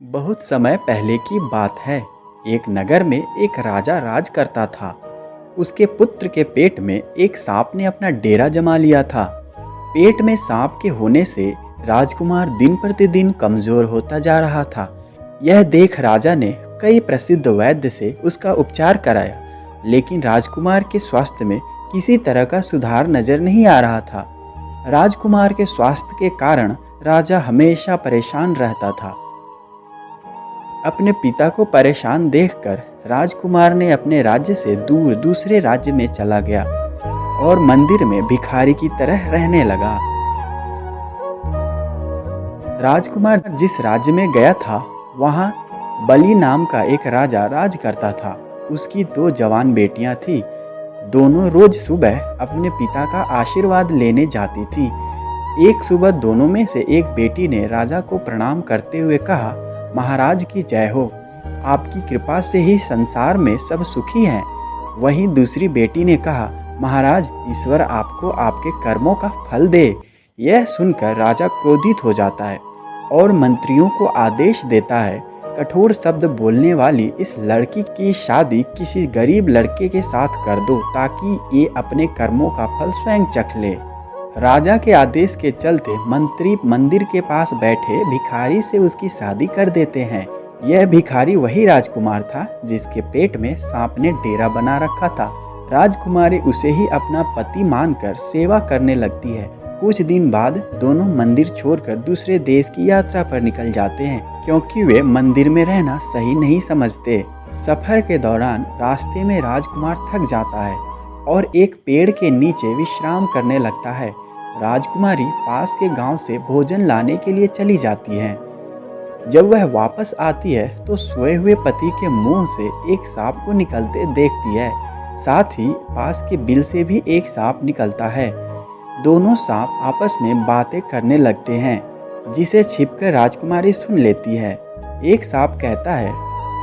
बहुत समय पहले की बात है। एक नगर में एक राजा राज करता था। उसके पुत्र के पेट में एक सांप ने अपना डेरा जमा लिया था। पेट में सांप के होने से राजकुमार दिन प्रतिदिन कमजोर होता जा रहा था। यह देख राजा ने कई प्रसिद्ध वैद्य से उसका उपचार कराया, लेकिन राजकुमार के स्वास्थ्य में किसी तरह का सुधार नजर नहीं आ रहा था। राजकुमार के स्वास्थ्य के कारण राजा हमेशा परेशान रहता था। अपने पिता को परेशान देखकर राजकुमार ने अपने राज्य से दूर दूसरे राज्य में चला गया और मंदिर में भिखारी की तरह रहने लगा। राजकुमार जिस राज्य में गया था वहाँ बलि नाम का एक राजा राज करता था। उसकी दो जवान बेटियां थीं। दोनों रोज सुबह अपने पिता का आशीर्वाद लेने जाती थी। एक सुबह दोनों में से एक बेटी ने राजा को प्रणाम करते हुए कहा, महाराज की जय हो, आपकी कृपा से ही संसार में सब सुखी हैं। वहीं दूसरी बेटी ने कहा, महाराज ईश्वर आपको आपके कर्मों का फल दे। यह सुनकर राजा क्रोधित हो जाता है और मंत्रियों को आदेश देता है, कठोर शब्द बोलने वाली इस लड़की की शादी किसी गरीब लड़के के साथ कर दो ताकि ये अपने कर्मों का फल स्वयं चख ले। राजा के आदेश के चलते मंत्री मंदिर के पास बैठे भिखारी से उसकी शादी कर देते हैं। यह भिखारी वही राजकुमार था जिसके पेट में सांप ने डेरा बना रखा था। राजकुमारी उसे ही अपना पति मानकर सेवा करने लगती है। कुछ दिन बाद दोनों मंदिर छोड़कर दूसरे देश की यात्रा पर निकल जाते हैं, क्योंकि वे मंदिर में रहना सही नहीं समझते। सफर के दौरान रास्ते में राजकुमार थक जाता है और एक पेड़ के नीचे विश्राम करने लगता है। राजकुमारी पास के गांव से भोजन लाने के लिए चली जाती है। जब वह वापस आती है तो सोए हुए पति के मुंह से एक सांप को निकलते देखती है। साथ ही पास के बिल से भी एक सांप निकलता है। दोनों सांप आपस में बातें करने लगते हैं, जिसे छिपकर राजकुमारी सुन लेती है। एक सांप कहता है,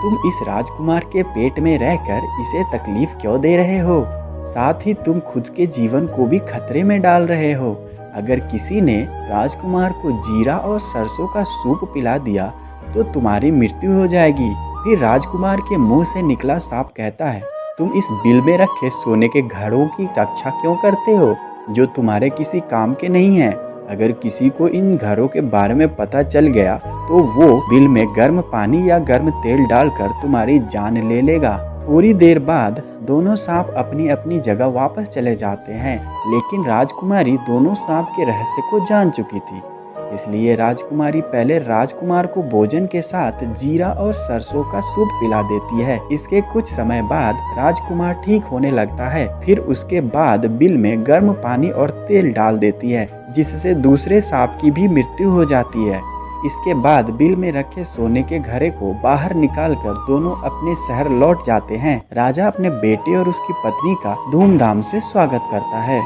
तुम इस राजकुमार के पेट में रहकर इसे तकलीफ क्यों दे रहे हो? साथ ही तुम खुद के जीवन को भी खतरे में डाल रहे हो। अगर किसी ने राजकुमार को जीरा और सरसों का सूप पिला दिया तो तुम्हारी मृत्यु हो जाएगी। फिर राजकुमार के मुंह से निकला सांप कहता है, तुम इस बिल में रखे सोने के घड़ों की रक्षा क्यों करते हो जो तुम्हारे किसी काम के नहीं है? अगर किसी को इन घरों के बारे में पता चल गया तो वो बिल में गर्म पानी या गर्म तेल डालकर तुम्हारी जान ले लेगा। थोड़ी देर बाद दोनों सांप अपनी अपनी जगह वापस चले जाते हैं, लेकिन राजकुमारी दोनों सांप के रहस्य को जान चुकी थी। इसलिए राजकुमारी पहले राजकुमार को भोजन के साथ जीरा और सरसों का सूप पिला देती है। इसके कुछ समय बाद राजकुमार ठीक होने लगता है। फिर उसके बाद बिल में गर्म पानी और तेल डाल देती है, जिससे दूसरे सांप की भी मृत्यु हो जाती है। इसके बाद बिल में रखे सोने के घड़े को बाहर निकालकर दोनों अपने शहर लौट जाते हैं। राजा अपने बेटे और उसकी पत्नी का धूमधाम से स्वागत करता है।